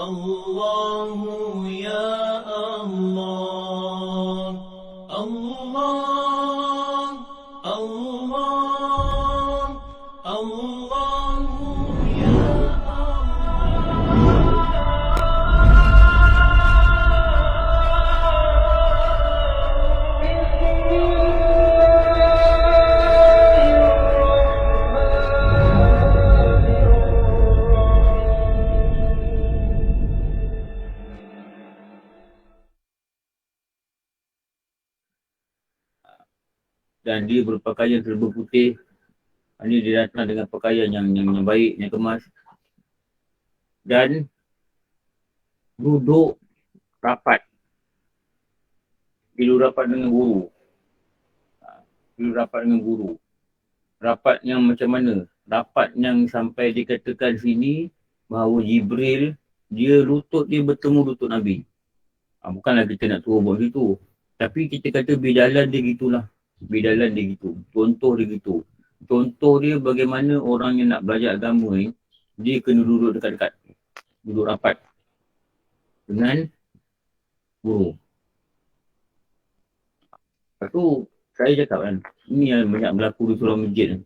الله يا الله الله الله الله يا Dan dia berpakaian serba putih. Ini dia datang dengan pakaian yang baik, yang kemas. Dan duduk rapat. Duduk rapat dengan guru. Duduk rapat dengan guru. Rapat yang macam mana? Rapat yang sampai dikatakan sini bahawa Jibril, dia lutut dia bertemu lutut Nabi. Bukanlah kita nak suruh buat gitu. Tapi kita kata bidalan dia gitulah. Bidalan dia gitu. Contoh dia gitu. Contoh dia bagaimana orang yang nak belajar agama ni, dia kena duduk dekat-dekat. Duduk rapat. Dengan guru. Lepas tu, saya cakap kan, ini yang banyak berlaku di surau masjid kan.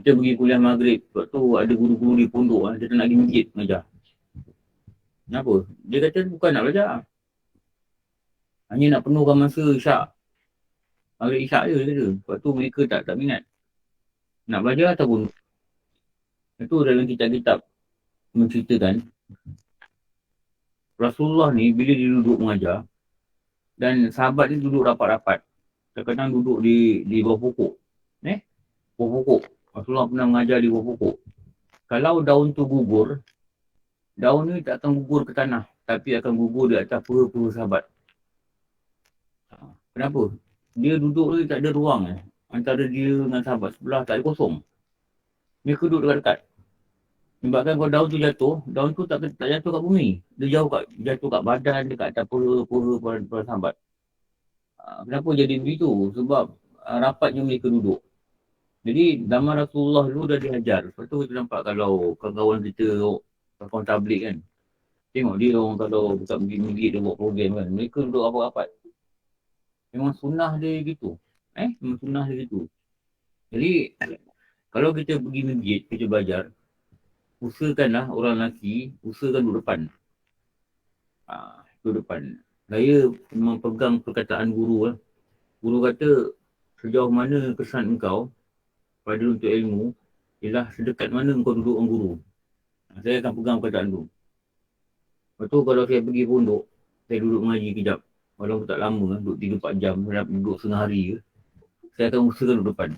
Kita pergi kuliah maghrib, sebab tu ada guru-guru di pondok kan, dia tak nak pergi masjid mengajar. Kenapa? Dia kata bukan nak belajar. Hanya nak penuhkan masa isyak. Maghrib isyak je dia kata. Sebab tu mereka tak minat. Nak belajar ataupun. Itu dalam kitab-kitab menceritakan Rasulullah ni bila dia duduk mengajar dan sahabat dia duduk rapat-rapat. Kadang-kadang duduk di bawah pokok. Bawah pokok. Rasulullah pernah mengajar di bawah pokok. Kalau daun tu gugur, daun ni tak akan gugur ke tanah. Tapi akan gugur di atas pura-pura sahabat. Kenapa? Dia duduk ni tak ada ruang antara dia dengan sahabat sebelah tak ada kosong. Mereka duduk dekat-dekat. Sebabkan kalau daun tu jatuh, daun tu tak jatuh kat bumi. Dia jatuh kat badan, dekat atas pura-pura para sahabat. Kenapa jadi begitu? Sebab rapatnya mereka duduk. Jadi zaman Rasulullah dulu dah diajar. Lepas tu kita nampak kalau kawan-kawan kita, kawan tablik kan. Tengok dia orang kalau dekat masjid dia buat program kan. Mereka duduk rapat-rapat. Memang sunnah dia gitu. Memang sunnah dia gitu. Jadi kalau kita pergi masjid, kita belajar, usahakanlah orang lelaki, usahakan duduk depan. Duduk depan. Saya memang pegang perkataan guru. Guru kata, sejauh mana kesan engkau pada untuk ilmu, ialah sedekat mana engkau duduk dengan guru. Saya akan pegang perkataan tu. Lepas tu kalau saya pergi pondok, saya duduk mengaji kejap. Walaupun tak lama, duduk 3-4 jam, duduk setengah hari ke, saya akan usahakan duduk depan.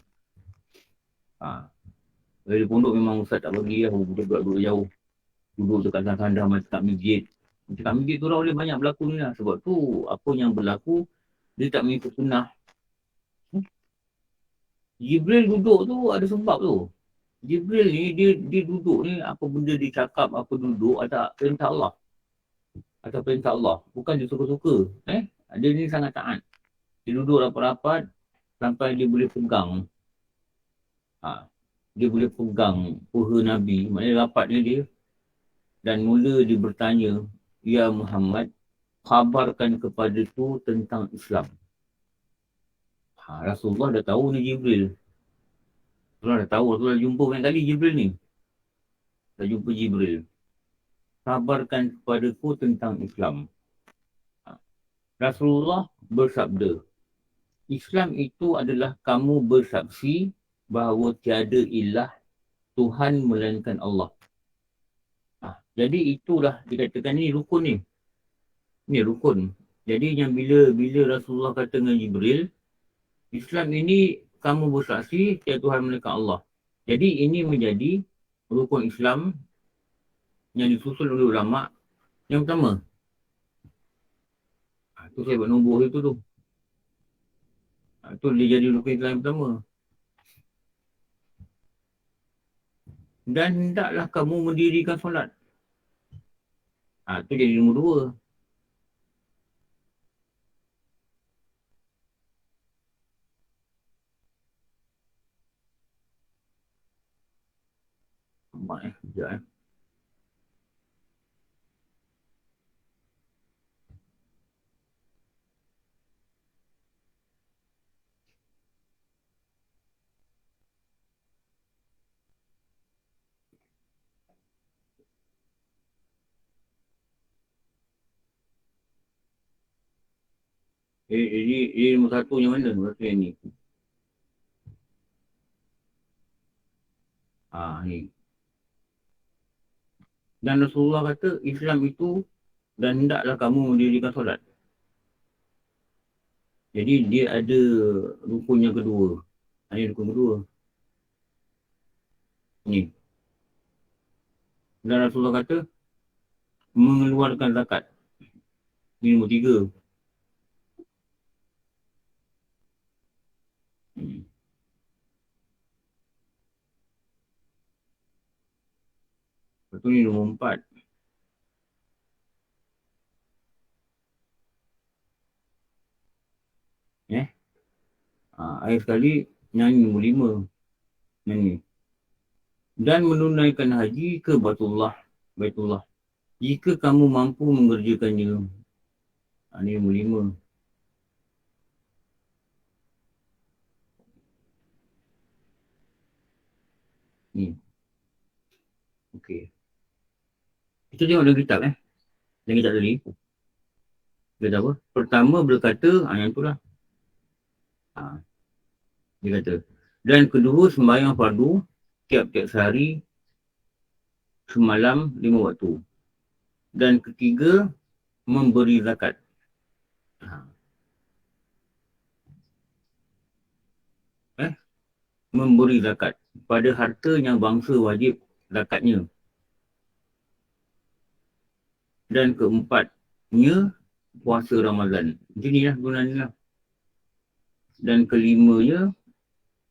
Dari pondok memang ustaz tak bagi lah, duduk jauh. Duduk dekat sandar macam kat masjid. Dekat masjid tu orang boleh banyak berlaku ni lah. Sebab tu, apa yang berlaku, dia tak mengikut sunnah. Jibril duduk tu ada sebab tu. Jibril ni, dia duduk ni, apa benda dia cakap, apa duduk, ada perintah Allah. Atau perintah Allah. Bukan dia suka-suka. Dia ni sangat taat. Dia duduk rapat-rapat, sampai dia boleh pegang. Dia boleh pegang puha Nabi. Maknanya rapatnya dia. Dan mula dia bertanya, Ya Muhammad, khabarkan kepada tu tentang Islam. Rasulullah dah tahu ni Jibril. Rasulullah dah tahu. Rasulullah jumpa banyak kali Jibril ni. Dah jumpa Jibril. Khabarkan kepada ku tentang Islam. Rasulullah bersabda, Islam itu adalah kamu bersaksi bahawa tiada ilah Tuhan melainkan Allah. Jadi itulah dikatakan ni rukun ni. Ni rukun. Jadi yang bila Rasulullah kata dengan Jibril, Islam ini kamu bersaksi tiada Tuhan melainkan Allah. Jadi ini menjadi rukun Islam yang disusun oleh ulama yang pertama. Tu saya buat nombor itu tu. Tu dia jadi rukun Islam yang pertama. Dan hendaklah kamu mendirikan solat. Tu jadi nombor dua. Sekejap Jadi nombor satu yang mana? Nombor satu yang ni. Ni. Dan Rasulullah kata Islam itu dan hendaklah kamu mendirikan solat. Jadi dia ada rukun yang kedua. Ini rukun kedua. Ni. Dan Rasulullah kata mengeluarkan zakat. Ini nombor tiga. Lepas tu ni nombor empat. Akhir sekali nyanyi nombor lima. Nyanyi. Dan menunaikan haji ke Baitullah. Jika kamu mampu mengerjakannya. Ini nombor lima. Ni. Okey. Kita tengok dalam kitab Dalam kitab tadi. Dia kata apa? Pertama berkata, yang itulah. Dia kata. Dan kedua sembahyang fardu tiap-tiap sehari semalam 5 waktu. Dan ketiga memberi zakat. Memberi zakat pada harta yang bangsa wajib zakatnya. Dan keempatnya puasa Ramadan. Macam ni lah gunanya lah. Dan kelimanya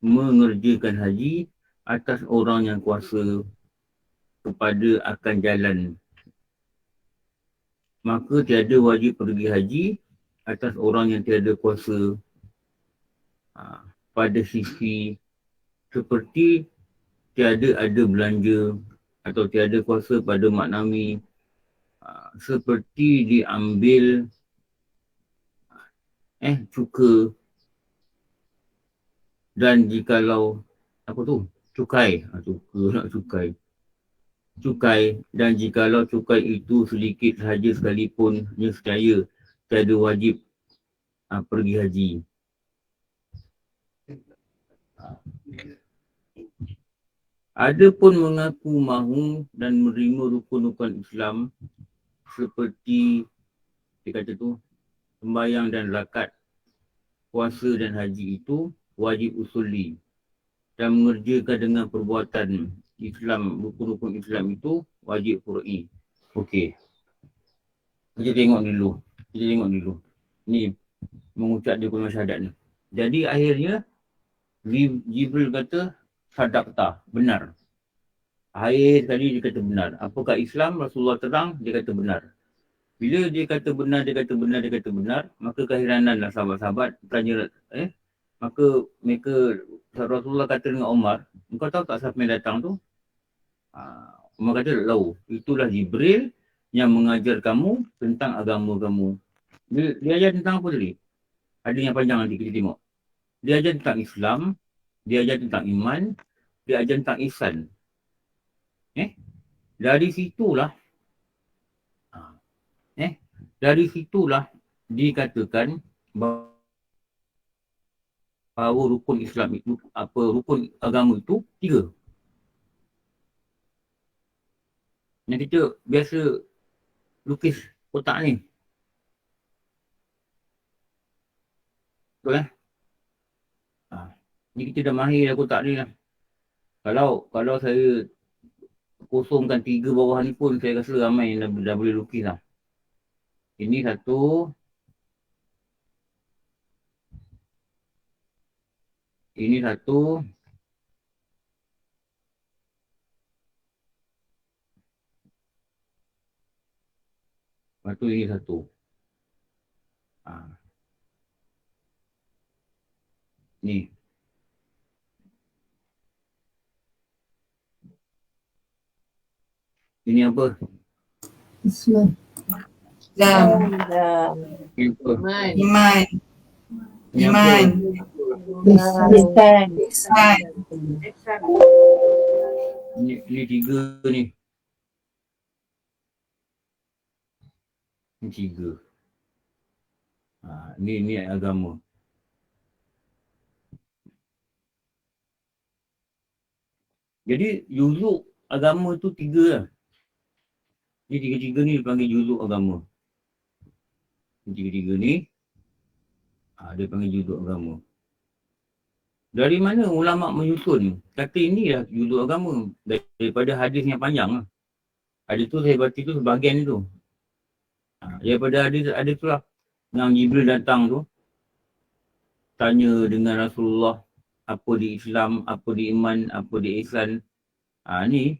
mengerjakan haji atas orang yang kuasa kepada akan jalan. Maka tiada wajib pergi haji atas orang yang tiada kuasa pada sisi seperti tiada ada belanja atau tiada kuasa pada maknawi seperti diambil cuka dan jikalau cukai dan jikalau cukai itu sedikit sahaja sekalipun nescaya tiada wajib pergi haji. Adapun mengaku mahu dan menerima rukun-rukun Islam seperti dia kata tu sembahyang dan zakat, puasa dan haji itu wajib usuli dan mengerjakan dengan perbuatan Islam, rukun-rukun Islam itu wajib fur'i. Okey. Kita tengok dulu. Ni mengucap dia punya syahadat ni. Jadi akhirnya Jibril kata sadaqta, benar. Akhir tadi dia kata benar. Apakah Islam? Rasulullah terang, dia kata benar. Bila dia kata benar, maka keheranan lah sahabat-sahabat tanya, maka mereka, Rasulullah kata dengan Umar, engkau tahu tak siapa yang datang tu? Umar kata, lau, itulah Jibril yang mengajar kamu tentang agama kamu. Dia ajar tentang apa tadi? Ada yang panjang nanti kita tengok. Dia ajar tentang Islam, dia ajar tentang iman, dia ajar tentang ihsan. Dari situlah dikatakan bahawa rukun Islam itu, rukun agama itu 3. Yang kita biasa lukis kotak ni. Betul ni kita dah mahir dah kotak ni lah. Kalau saya kosongkan 3 bawah ni pun saya rasa ramai yang dah boleh lukis lah. Ini satu. Ini satu. Lepas tu ini satu. Ni. Ini apa? Islam. Iman. Ini 3 ni. Ini 3. Ni agama. Jadi juzuk agama tu 3 lah. Ni 3-3 ni dipanggil juzuk agama. Tiga-tiga ni dia panggil juzuk agama. Dari mana ulama menyusun kata inilah juzuk agama? Daripada hadis yang panjang lah. Hadis tu saya baca tu sebahagian tu. Daripada hadis tu lah. Yang Jibril datang tu tanya dengan Rasulullah apa di Islam, apa di iman, apa di ihsan. Ni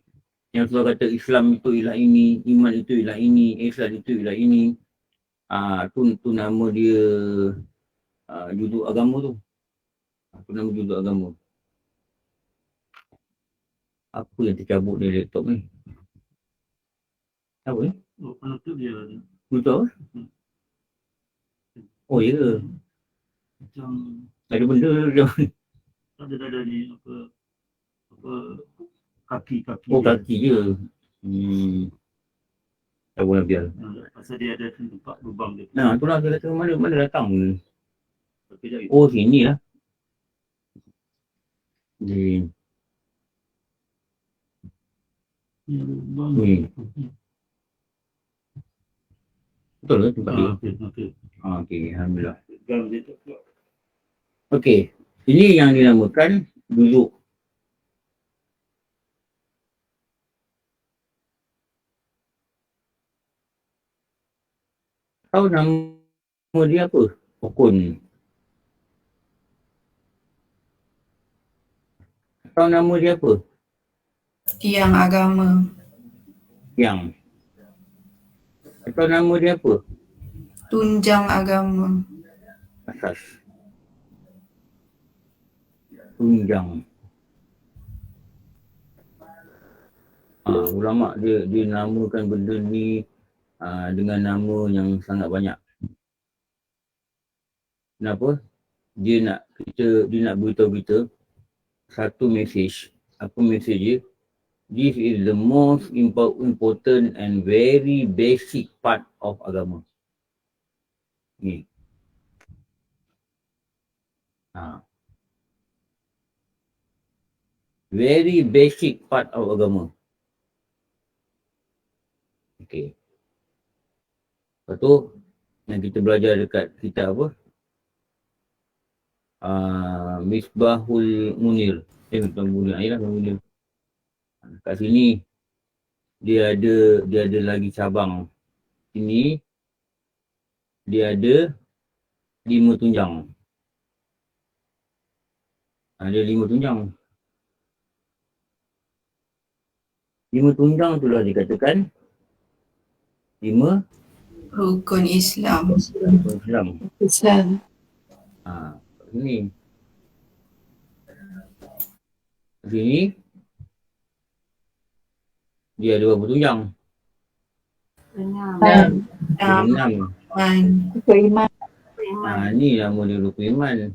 yang Rasulullah kata Islam itu ialah ini, iman itu ialah ini, ihsan itu ialah ini. Tu nama dia juzuk agama tu. Tu nama juzuk agama. Apa yang tercabut dari laptop ni? Apa ni? Penutup dia. Betul? Oh ya ke? Macam Ada benda dia. ada ni apa kaki. Oh kaki je. Tak boleh biar. Pasal dia ada tempat lubang dia. Itulah dia kata mana datang ni. Tapi jap. Oh sini lah. Ni. Lubang. Ni. Betul ke tempat dia? Okey. Okey, alhamdulillah. Gam dia tak keluar. Okey. Ini yang dinamakan juzuk. Tahu nama dia apa? Rukun. Tahu nama dia apa? Tiang agama. Yang. Tahu nama dia apa? Tunjang agama. Asas. Tunjang. Ulama dia namakan benda ni dengan nama yang sangat banyak. Kenapa? Dia nak beritahu kita satu message. Apa message dia? This is the most important and very basic part of agama. Ni. Very basic part of agama. Okay. Lepas tu, yang kita belajar dekat kitab apa? Misbahul Munir. Bukan Munir, ayolah Munir. Kat sini, dia ada lagi cabang. Sini, dia ada 5 tunjang. Ada 5 tunjang. 5 tunjang itulah dikatakan 5 Rukun Islam. Islam. Ini. Sini dia ada berapa tunjang? 6. 6. Iman. Ni nama dia rukun iman.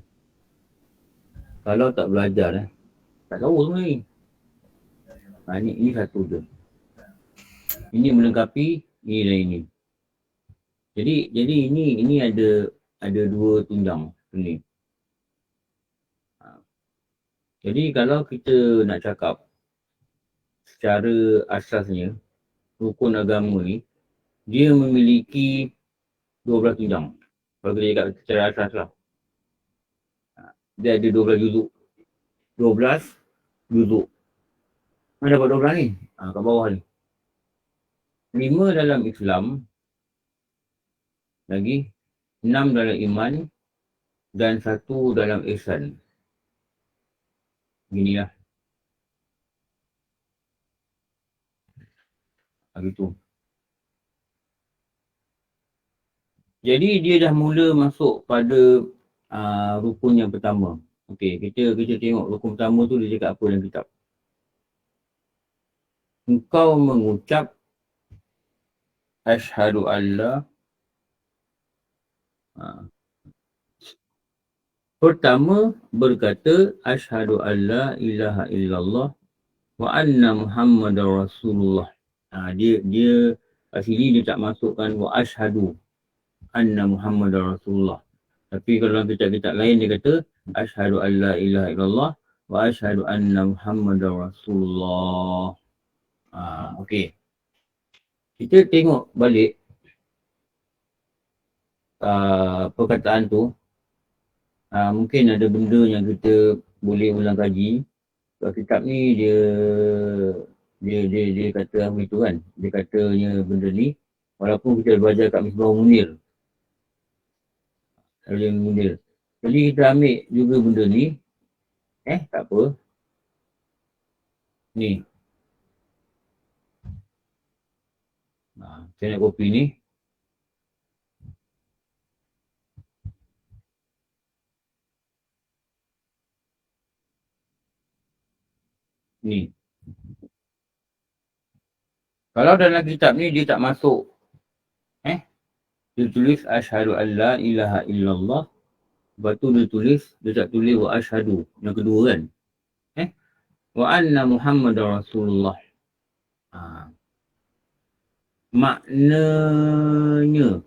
Kalau tak belajar tak tahu semua ni. Ini satu je. Ini melengkapi ini dan ini. Jadi ini ada 2 tunjang ni. Jadi kalau kita nak cakap secara asasnya rukun agama ni dia memiliki 12 tunjang. Kalau kita cakap secara asas lah. Dia ada 12 juzuk. 12 juzuk. Mana dapat 12 ni? Kat bawah ni. 5 dalam Islam. Lagi 6 dalam iman. Dan 1 dalam ihsan. Beginilah. Begitu. Jadi dia dah mula masuk pada rukun yang pertama. Okey, kita tengok rukun pertama tu dia cakap apa dalam kitab. Engkau mengucap asyhadu alla pertama berkata asyhadu alla ilaha illallah wa anna muhammadar rasulullah. Dia kat sini dia tak masukkan wa asyhadu. anna Muhammadar Rasulullah. Tapi kalau dalam kitab-kitab lain dia kata asyhadu an la ilaha illallah wa asyhadu anna Muhammadar Rasulullah. Okey. Kita tengok balik perkataan tu. Mungkin ada benda yang kita boleh ulang kaji. Sebab kitab ni dia kata begitu kan. Dia katanya benda ni walaupun kita belajar kat Misbahul Munir. Jadi kita ambil juga benda ni. Tak apa. Ni. Saya nak copy ni. Ni. Kalau dalam kitab ni dia tak masuk. Dia tulis asyhadu an la ilaha illallah. Lepas tu dia tak tulis wa asyhadu. Yang kedua kan. Wa anna Muhammadar Rasulullah. Maknanya.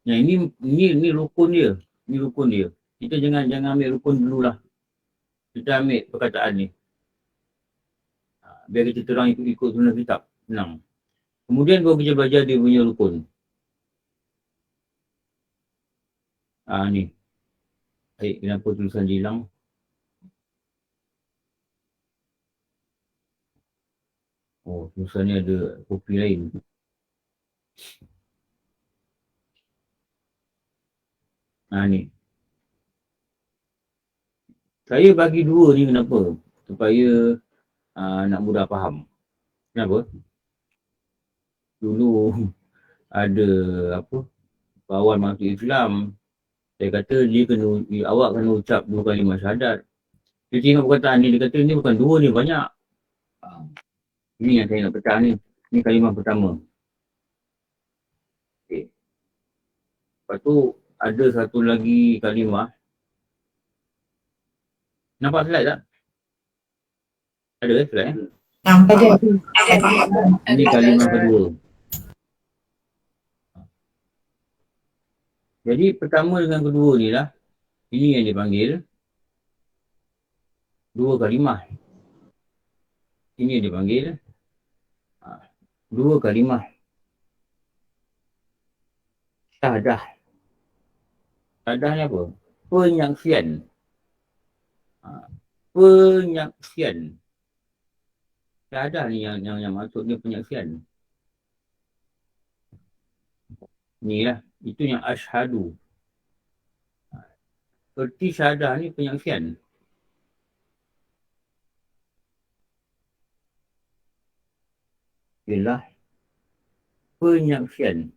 Yang ini rukun dia. Ini rukun dia. Kita jangan ambil rukun dululah. Kita ambil perkataan ni. Biar kita terang ikut sunnah kitab. Senang. Kemudian baru kita belajar dia punya rukun. Ni. Kenapa tulisan dia hilang? Tulisan ni ada kopi lain. Ni. Saya bagi dua ni kenapa? Supaya nak mudah faham. Kenapa? Dulu ada kawan masuk Islam. Saya kata awak kena ucap 2 kalimah syahadat. Dia tengok perkataan ni, dia kata ni bukan 2 ni, banyak. Ini yang saya nak pecah ni. Ni kalimah pertama. Okay. Lepas tu ada satu lagi kalimah. Nampak slide tak? Ada slide Nampak. Ini kalimah kedua. Jadi pertama dengan kedua ni lah. Ini yang dipanggil 2 kalimah. Ini yang dipanggil 2 kalimah syahadah. Syahadah ni apa? Penyaksian. Penyaksian. Syahadah ni yang maksudnya penyaksian. Ni lah. Itu yang asyhadu. Erti syahadah ni penyaksian. Ialah penyaksian.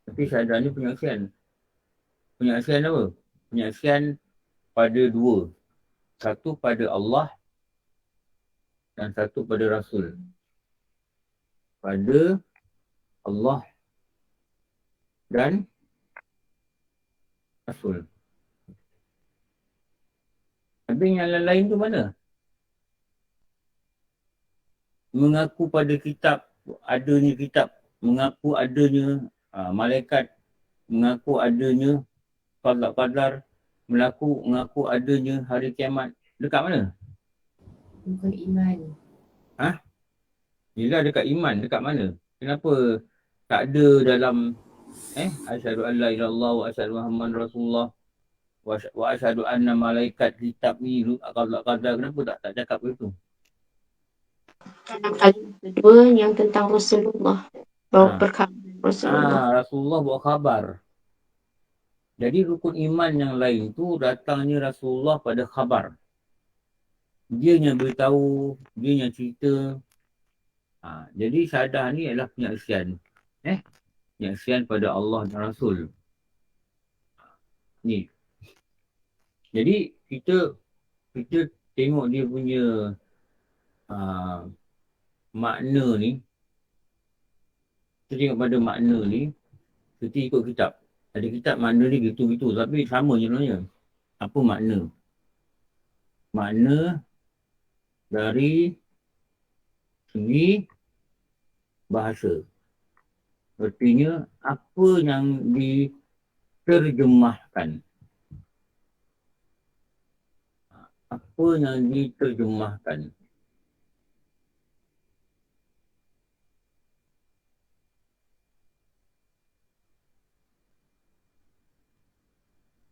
Erti syahadah ni penyaksian. Penyaksian apa? Penyaksian pada 2. Satu pada Allah dan satu pada Rasul. Pada Allah dan Rasul. Habis yang lain tu mana? Mengaku pada kitab, adanya kitab. Mengaku adanya malaikat. Mengaku adanya qadar. Mengaku adanya hari kiamat. Dekat mana? Bukan iman. Yelah dekat iman. Dekat mana? Kenapa tak ada dalam asyhadu an la ilaha illallah wa asyhadu Muhammadar Rasulullah wa asyhadu anna malaikat kitab ni qadar. Kenapa tak cakap begitu? Kalimat kedua yang tentang Rasulullah. Bawa perkataan Rasulullah. Rasulullah bawa khabar. Jadi rukun iman yang lain tu datangnya Rasulullah pada khabar. Dia yang beritahu, dia yang cerita. Jadi syahadah ni adalah penyaksian. Penyaksian pada Allah dan Rasul. Ni. Jadi kita tengok dia punya makna ni. Kita tengok pada makna ni. Kita ikut kitab. Ada kitab makna ni gitu-gitu. Tapi sama je sebenarnya. Apa makna? Makna dari segi bahasa. Artinya apa yang diterjemahkan. Apa yang diterjemahkan.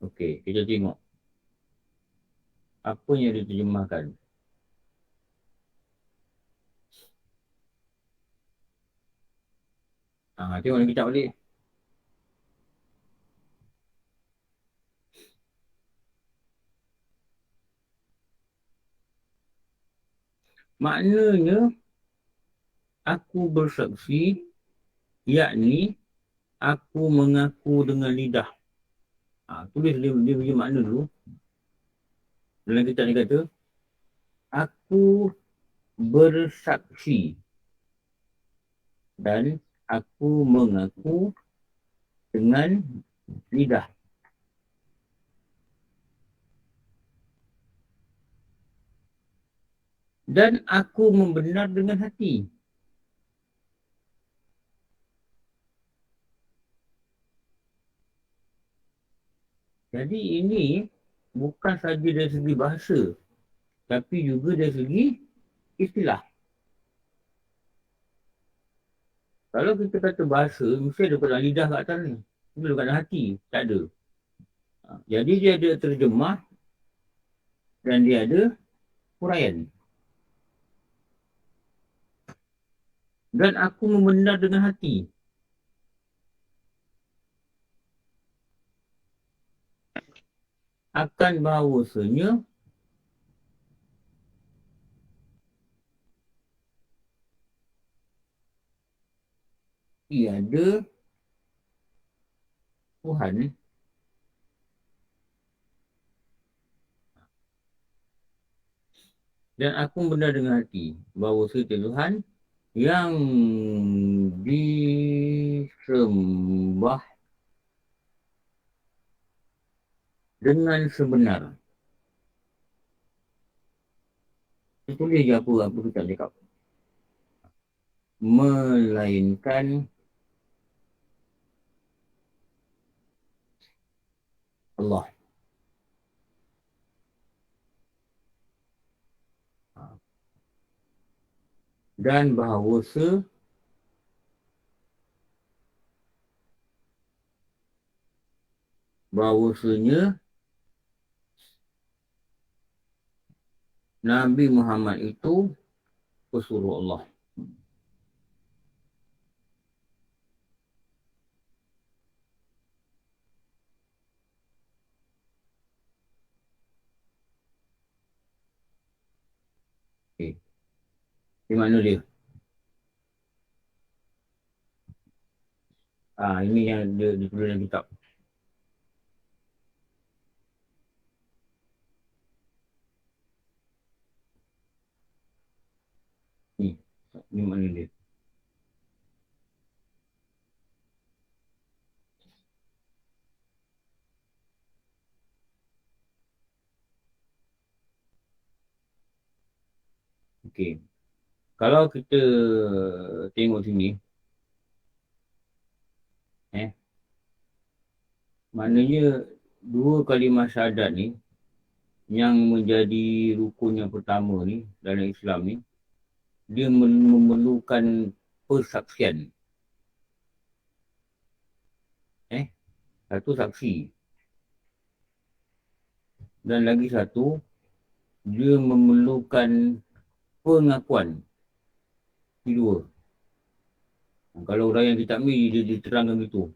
Okey, kita tengok. Apa yang diterjemahkan. Tengok dalam kitab balik. Maknanya, aku bersaksi, yakni aku mengaku dengan lidah. Tulis dia punya makna dulu. Dalam kitab ni kata, aku bersaksi dan aku mengaku dengan lidah. Dan aku membenar dengan hati. Jadi ini bukan saja dari segi bahasa, tapi juga dari segi istilah. Kalau kita kata bahasa, mesti ada pada lidah kat atas ni. Mesti ada kat hati. Tak ada. Jadi dia ada terjemah dan dia ada huraian. Dan aku membenar dengan hati. Akan bahawasanya tiada Tuhan dan aku membenar dengan hati bahawa Tuhan yang disembah dengan sebenar. Tulis je apa kita cakap. Melainkan Allah. Dan bahawasanya Nabi Muhammad itu pesuruh Allah. Okay. Di mana dia? Ini yang dia ditulis dalam kitab. Ni mana dia? Okey. Kalau kita tengok sini, maknanya dua kalimah syahadat ni yang menjadi rukun yang pertama ni dalam Islam ni, dia memerlukan persaksian. Satu saksi. Dan lagi satu, dia memerlukan pengakuan. Kedua. Kalau orang yang kitab ni dia diterangkan gitu.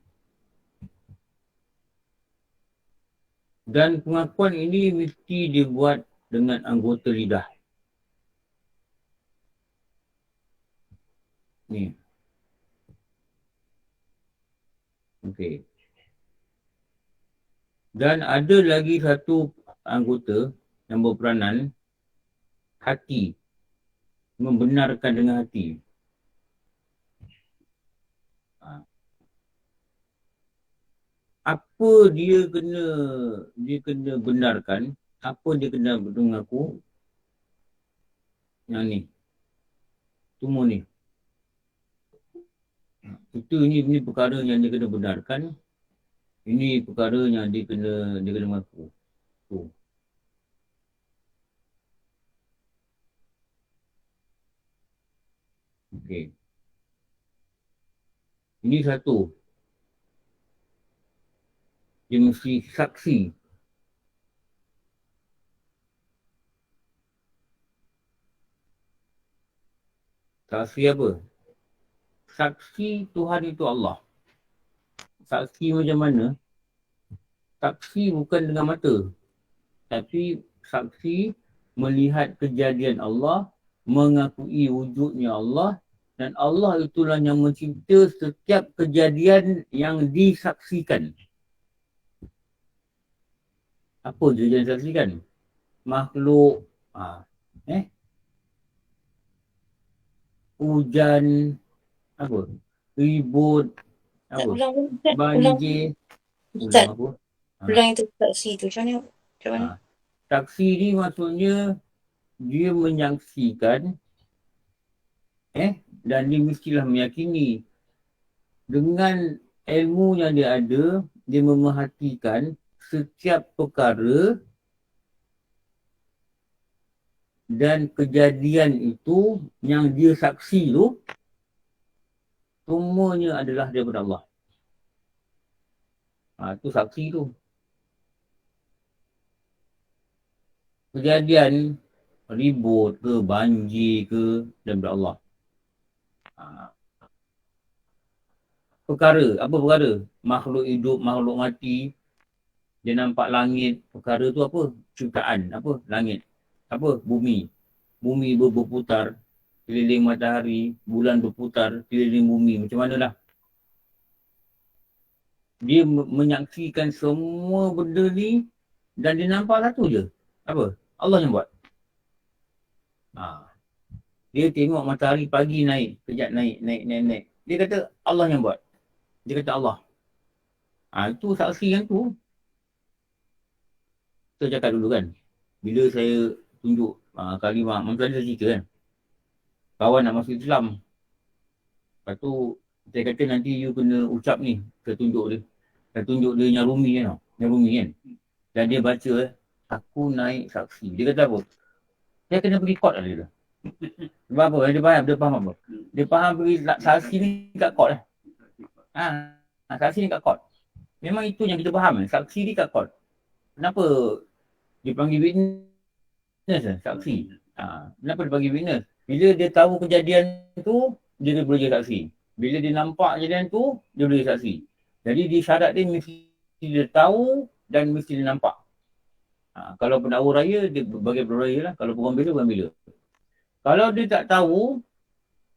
Dan pengakuan ini mesti dibuat dengan anggota lidah. Ni. Okey. Dan ada lagi satu anggota yang berperanan, hati. Membenarkan dengan hati. Apa dia kena benarkan, apa dia kena mengaku, yang ni. Semua ni. Itu ini perkara yang dia kena benarkan. Ini perkara yang dia kena mengaku. Tu. Okey. Ini satu. Dia mesti saksi. Saksi apa? Saksi Tuhan itu Allah. Saksi macam mana? Saksi bukan dengan mata. Tapi saksi melihat kejadian Allah, mengakui wujudnya Allah, dan Allah itulah yang mencipta setiap kejadian yang disaksikan. Apa je yang disaksikan? Makhluk, hujan, apa? Ribut, apa? Banjir, Ustaz, apa? ulang itu saksi tu. Macam mana? Saksi ni maksudnya dia menyaksikan dan dia mestilah meyakini dengan ilmu yang dia ada, dia memerhatikan setiap perkara dan kejadian itu yang dia saksi tu semuanya adalah daripada Allah. Itu saksi tu. Kejadian ribut ke, banjir ke, daripada Allah. Perkara, apa perkara? Makhluk hidup, makhluk mati. Dia nampak langit, perkara tu apa? Ciptaan, apa? Langit. Apa? Bumi. Bumi berputar, keliling matahari, bulan berputar, keliling bumi. Macam mana lah? Dia menyaksikan semua benda ni dan dia nampak satu je. Apa? Allah yang buat. Dia tengok matahari pagi naik, kejap naik. Dia kata Allah yang buat. Dia kata Allah. Itu saksi yang tu. Kita cakap dulu kan. Bila saya tunjuk kalimah, macam mana saya cerita kan. Kawan nak masuk Islam. Lepas tu, saya kata nanti you kena ucap ni. Saya tunjuk dia. Saya tunjuk dia yang Rumi kan. Yang Rumi kan. Dan dia baca, aku naik saksi. Dia kata apa? Saya kena pergi court lah dia. Sebab apa? Dia faham apa? Dia faham pergi saksi ni kat court lah. Saksi ni kat court. Memang itu yang kita faham. Saksi ni kat court. Kenapa dipanggil witness saksi? Kenapa dipanggil witness? Bila dia tahu kejadian tu, dia boleh jadi saksi. Bila dia nampak kejadian tu, dia boleh jadi saksi. Jadi di syarat dia mesti dia tahu dan mesti dia nampak. Kalau pendakwa raya, dia bagi pendakwa raya lah. Kalau pengambil bila. Kalau dia tak tahu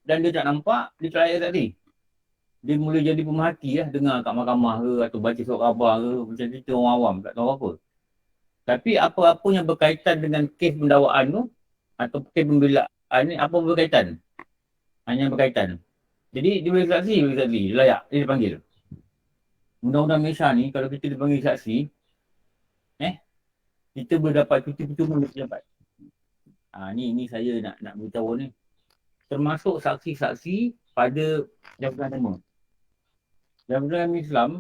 dan dia tak nampak, dia tak layak tadi. Dia mula jadi pemerhati lah, dengar kat mahkamah ke atau baca surat khabar ke, macam cerita orang awam, tak tahu apa. Tapi apa-apa yang berkaitan dengan kes pendakwaan tu atau kes pembelaan ni, apa berkaitan? Hanya berkaitan. Jadi dia boleh saksi, dia layak, dia dipanggil. Undang-undang Malaysia ni, kalau kita dipanggil saksi, kita boleh dapat cuti percuma boleh dapat. Ni saya nak beritahu ni. Termasuk saksi-saksi pada jabatan agama. Jabatan Islam,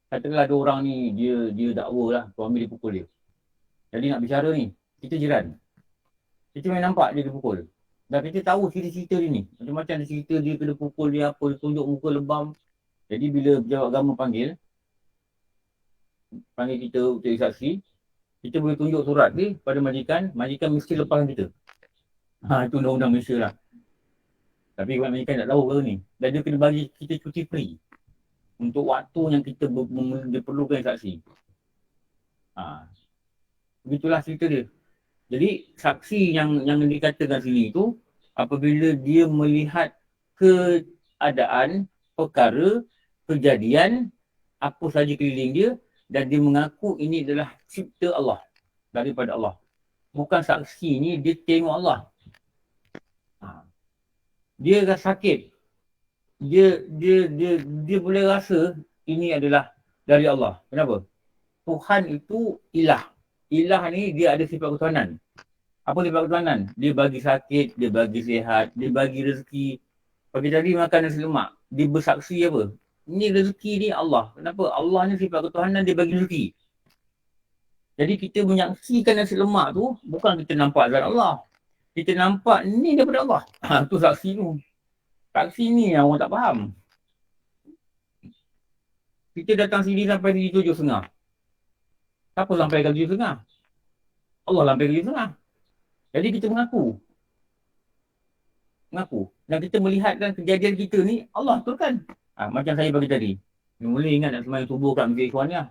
katakanlah ada orang ni, dia dakwa lah, suami dia pukul dia. Jadi nak bicara ni, kita jiran. Kita memang nampak dia dipukul. Dan kita tahu cerita-cerita dia ni. Macam-macam cerita dia kena pukul dia apa, dia tunjuk muka lebam. Jadi bila pejabat agama panggil kita untuk saksi, kita boleh tunjuk surat ni pada majikan mesti lepaskan kita. Itu undang-undang Malaysia lah. Tapi majikan tak tahu ke ni. Dan dia kena bagi kita cuti free untuk waktu yang kita diperlukan saksi. Begitulah cerita dia. Jadi saksi yang dikatakan sini tu, apabila dia melihat keadaan, perkara, kejadian, apa saja keliling dia, dan dia mengaku ini adalah cipta Allah, daripada Allah. Bukan saksi ni, dia tengok Allah. Dia rasa sakit. Dia boleh rasa ini adalah dari Allah. Kenapa? Tuhan itu ilah. Ilah ni dia ada sifat ketuhanan. Apa sifat ketuhanan? Dia bagi sakit, dia bagi sihat, dia bagi rezeki. Pagi tadi makan nasi lemak, dia bersaksi apa? Ini rezeki ni Allah. Kenapa? Allah ni sifat ketuhanan, dia bagi rezeki. Jadi kita menyaksikan nasi lemak tu, bukan kita nampak zat Allah. Kita nampak ni daripada Allah. Tu saksi tu. Saksi ni yang orang tak faham. Kita datang sini sampai di 7.30. Siapa sampai ke 7.30? Allah sampai ke 7.30. Jadi kita mengaku. Dan kita melihatkan kejadian kita ni, Allah aturkan. Macam saya bagi tadi. Mula ingat nak semayang subuh kat Masjid Ikhwaniah.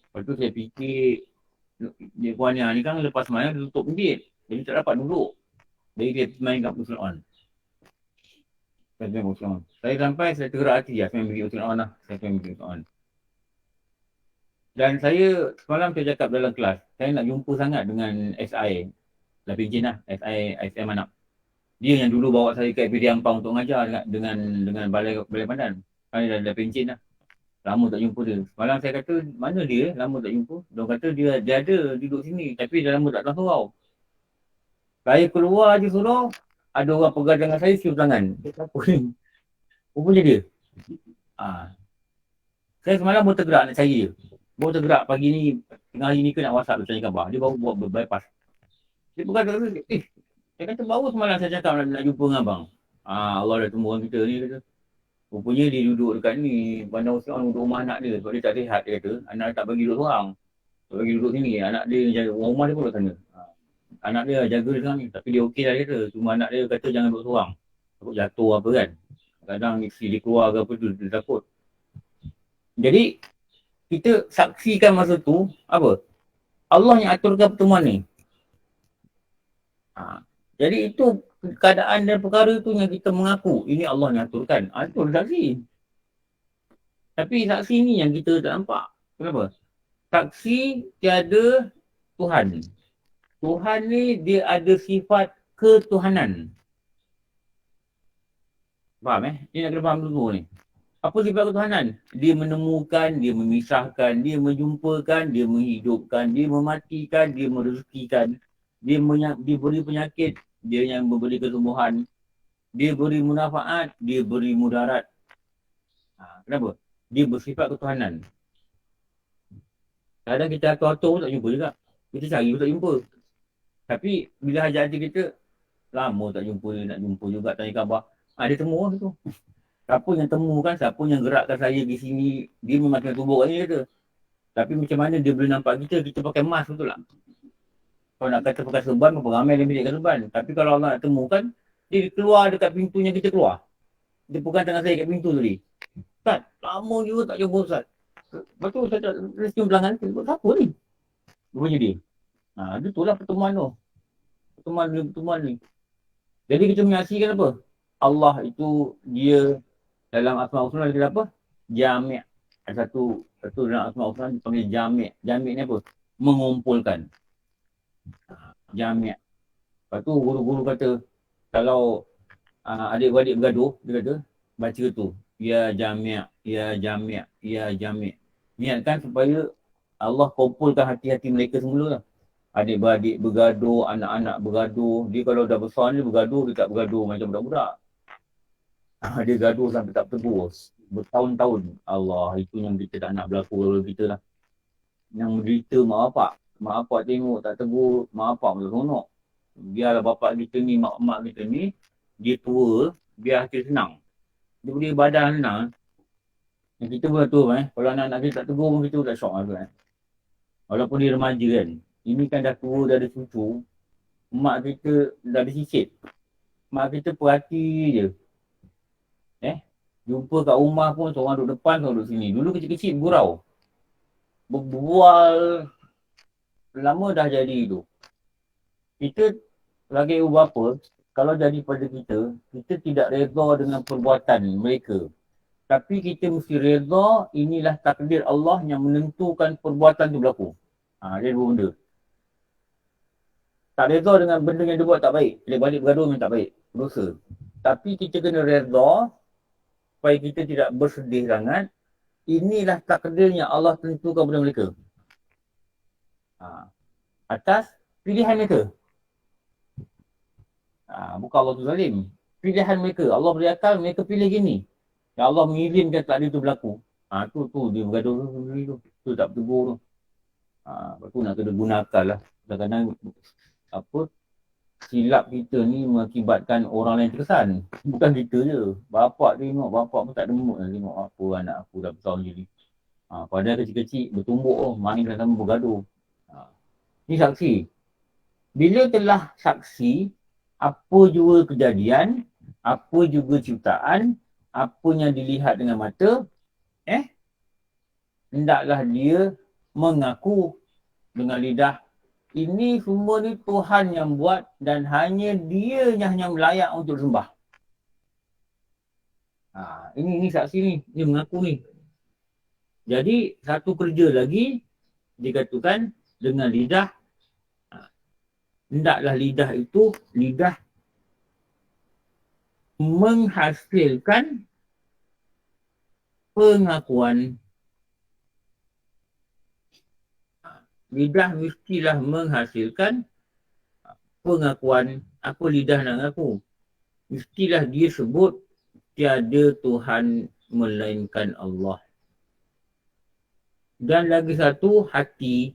Lepas tu saya fikir, Masjid Ikhwaniah ni kan lepas semayang dia tutup masjid. Jadi tak dapat duduk. Jadi dia semayang kat Muslim On. Saya sampai, saya tergerak hati lah. Saya pergi Muslim On lah. Saya pergi Muslim On. Dan saya, semalam saya cakap dalam kelas, saya nak jumpa sangat dengan SI. Lah pencin lah, SI Manap. Dia yang dulu bawa saya ke FPD Ampang untuk mengajar dengan balai pandan. Saya dah pencin lah. Lama tak jumpa dia. Semalam saya kata, mana dia? Lama tak jumpa. Dia kata dia ada duduk sini. Tapi dah lama tak datang surau. Saya keluar je surau, ada orang pegang dengan saya, cium tangan. Siapa ni? Rupanya dia. Saya semalam baru tergerak nak cari dia. Baru tergerak pagi ni, tengah hari ni ke nak WhatsApp dia tanya khabar. Dia baru buat bypass. Dia pegang tangan saya, saya kata baru semalam saya cakap nak jumpa dengan abang. Allah dah temukan kita ni, kata. Rupanya dia duduk dekat ni, Bandar Usman duduk rumah anak dia. Sebab dia tak sihat, dia kata. Anak dia tak bagi duduk seorang. Tak bagi duduk sini. Anak dia jaga, rumah dia pun kat sana. Anak dia jaga dia sekarang ni. Tapi dia okey lah dia kata. Cuma anak dia kata jangan duduk seorang. Takut jatuh apa kan. Kadang isteri dia keluar ke apa tu, dia takut. Jadi, kita saksikan masa tu, apa? Allah yang aturkan pertemuan ni. Jadi itu keadaan dan perkara tu yang kita mengaku. Ini Allah yang aturkan. Itu saksi. Tapi saksi ni yang kita tak nampak. Kenapa? Saksi tiada Tuhan. Tuhan ni dia ada sifat ketuhanan. Faham Ini nak kena faham dulu ni. Apa sifat ketuhanan? Dia menemukan, dia memisahkan, dia menjumpakan, dia menghidupkan, dia mematikan, dia merezekikan, dia beri penyakit, dia yang memberi kesembuhan, dia beri mudafaat, dia beri mudarat. Kenapa? Dia bersifat ketuhanan. Kadang kita atur-atur pun tak jumpa juga. Kita cari pun tak jumpa. Tapi bila hajat hati kita, lama tak jumpa dia, nak jumpa juga, tanya khabar. Dia temu lah tu. Siapa yang temukan, siapa yang gerakkan saya di sini, dia memang kena tubuh kat ni kata. Tapi macam mana dia boleh nampak kita pakai mask betul tak? Kalau nak kata pakai serban, berapa ramai dia bilikkan serban. Tapi kalau Allah nak temukan, dia keluar dekat pintunya kita keluar. Dia pegang tangan saya kat pintu tadi. Ustaz, lama juga tak jumpa Ustaz. Lepas tu saya tak cium tangan, siapa ni? Rupanya dia. Itulah pertemuan tu. Pertemuan ni. Jadi kita menyaksikan apa? Allah itu dia dalam Asma Husna dia apa? Jami'. Satu dalam Asma Husna dipanggil Jami'. Jami' ni apa? Mengumpulkan. Jami'. Lepas tu guru-guru kata kalau adik-beradik bergaduh, dia kata baca tu. Ya Jami', ya Jami', ya Jami'. Niatkan supaya Allah kumpulkan hati-hati mereka semula lah. Adik-beradik bergaduh, anak-anak bergaduh. Dia kalau dah besar ni bergaduh, dia tak bergaduh macam budak-budak. Dia gaduh sampai tak tegur. Bertahun-tahun. Allah, itu yang kita tak nak berlaku kalau kita lah. Yang menderita mak bapak. Mak bapak tengok tak tegur, mak bapak pun seronok. Biarlah bapak kita ni, mak kita ni, dia tua, biar kita senang. Dia boleh badan senang. Yang kita pun tua kalau anak-anak kita tak tegur pun kita tak syok lah Walaupun dia remaja kan. Ini kan dah tua, dah ada cucu. Mak kita dah ada sikit. Mak kita perhati je. Jumpa kat rumah pun seorang duduk depan, seorang duduk sini. Dulu kecil-kecil bergurau. Berbual. Lama dah jadi tu. Kita sebagai ibu bapa, kalau jadi pada kita, kita tidak reda dengan perbuatan mereka. Tapi kita mesti reda, inilah takdir Allah yang menentukan perbuatan tu berlaku. Dia dua benda. Tak reda dengan benda yang dia buat tak baik. Dia balik bergaduh memang tak baik. Dosa. Tapi kita kena reda supaya kita tidak bersedih sangat. Inilah takdir yang Allah tentukan kepada mereka. Atas pilihan mereka. Bukan Allah tu zalim. Pilihan mereka. Allah beri akal, mereka pilih gini. Ya Allah mengizinkan tak itu berlaku. Tu dia bergaduh tu. Tu tak bertegur tu. Lepas tu nak kena guna akal lah. Kadang-kadang silap kita ni mengakibatkan orang lain terkesan. Bukan kita je. Bapak tengok, bapak pun tak ada mood lah tengok apa anak aku dah besar jadi. Padahal kecil-kecil bertumbuk main sama bergaduh. Ni saksi. Bila telah saksi, apa juga kejadian, apa juga ciptaan, apa yang dilihat dengan mata, hendaklah dia mengaku dengan lidah, ini semua ni Tuhan yang buat dan hanya dia yang layak untuk sembah. Ini saksi ni, dia mengaku ni. Jadi satu kerja lagi dikatakan dengan lidah. Hendaklah lidah itu lidah menghasilkan pengakuan. Lidah mestilah menghasilkan pengakuan. Apa lidah nak ngaku? Mestilah dia sebut tiada Tuhan melainkan Allah. Dan lagi satu hati.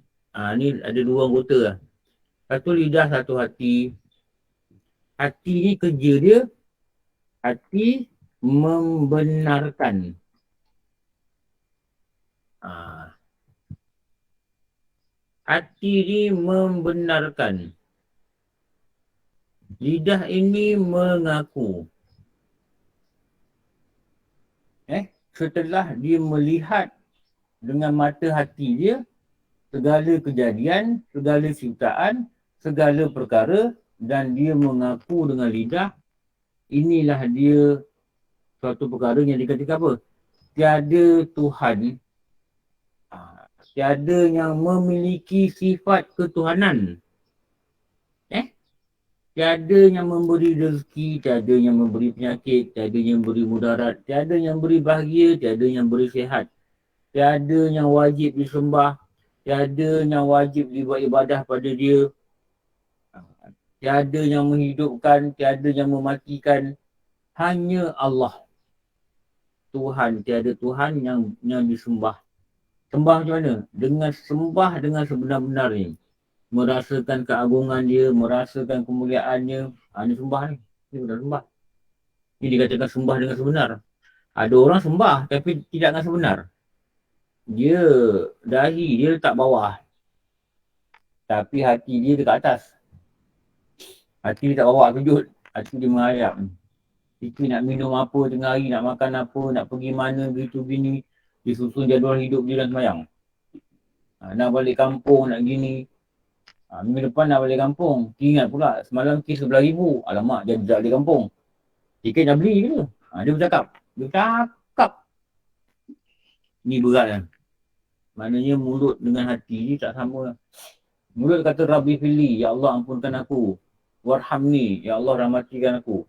Ni ada dua anggota lah. Satu lidah, satu hati. Hati ni kerja dia, hati membenarkan. Hati ni membenarkan. Lidah ini mengaku. Setelah dia melihat dengan mata hati dia segala kejadian, segala ciptaan, segala perkara dan dia mengaku dengan lidah, inilah dia suatu perkara yang dikatakan apa? Tiada Tuhan, tiada yang memiliki sifat ketuhanan. Tiada yang memberi rezeki, tiada yang memberi penyakit, tiada yang memberi mudarat, tiada yang beri bahagia, tiada yang beri sihat. Tiada yang wajib disembah, tiada yang wajib dibuat ibadah pada dia. Tiada yang menghidupkan, tiada yang mematikan. Hanya Allah. Tuhan, tiada Tuhan yang disembah. Sembah macam mana? Dengan sembah dengan sebenar-benarnya. Merasakan keagungan dia, merasakan kemuliaannya. Ini sembah ni. Ini benar sembah. Ini dikatakan sembah dengan sebenar. Ada orang sembah tapi tidak dengan sebenar. Dia dahi, dia letak bawah. Tapi hati dia dekat atas. Hati dia tak bawa kejut. Hati dia menghayap. Fikir nak minum apa tengah hari, nak makan apa, nak pergi mana, begitu gini. Dia susun jadual hidup dia dan semayang. Nak balik kampung, nak gini. Minggu depan nak balik kampung. Ingat pula, semalam kes 11,000. Alamak, dia tak balik kampung. Tiket dah beli ke? Dia bercakap. Ni berat kan. Maknanya mulut dengan hati ni tak sama. Mulut kata Rabbi fili, ya Allah ampunkan aku. Warhamni, ya Allah rahmatikan aku.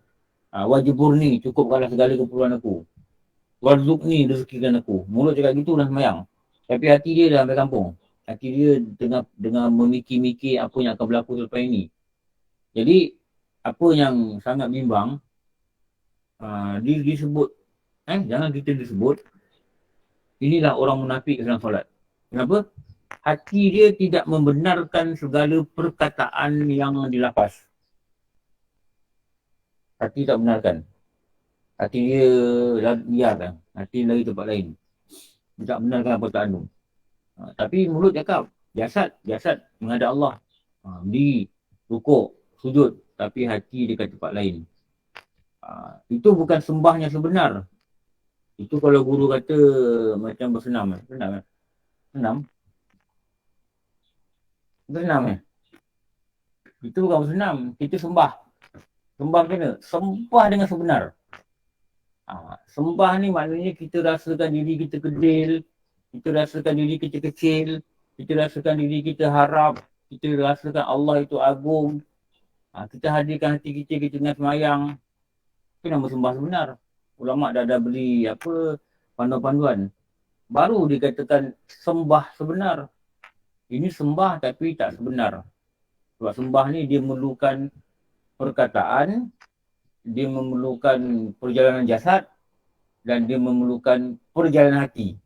Wajiburni, cukupkanlah segala keperluan aku. Warzuqni, rezekikan aku. Mulut cakap gitu dah semayang. Tapi hati dia dah sampai kampung. Hati dia dengan memikir-mikir apa yang akan berlaku selepas ini. Jadi, apa yang sangat bimbang, dia disebut, jangan kita disebut, inilah orang munafik dalam solat. Kenapa? Hati dia tidak membenarkan segala perkataan yang dilafaz. Hati tak benarkan. Hati dia liar. Hati lagi tempat lain. Dia tak benarkan perkataan tu. Tapi mulut cakap, jasad menghadap Allah. Berdiri, rukuk, sujud. Tapi hati dekat tempat lain. Itu bukan sembah yang sebenar. Itu kalau guru kata macam bersenam. Senam? Bersenam Itu bukan bersenam. Kita sembah. Sembah macam mana? Sembah dengan sebenar. Sembah ni maknanya kita rasakan diri kita kedil. Kita rasakan diri kita kecil. Kita rasakan diri kita harap. Kita rasakan Allah itu agung. Kita hadirkan hati kita dengan semayang. Itu nama sembah sebenar. Ulama' dah beli panduan-panduan. Baru dikatakan sembah sebenar. Ini sembah tapi tak sebenar. Sebab sembah ni dia memerlukan perkataan, dia memerlukan perjalanan jasad dan dia memerlukan perjalanan hati.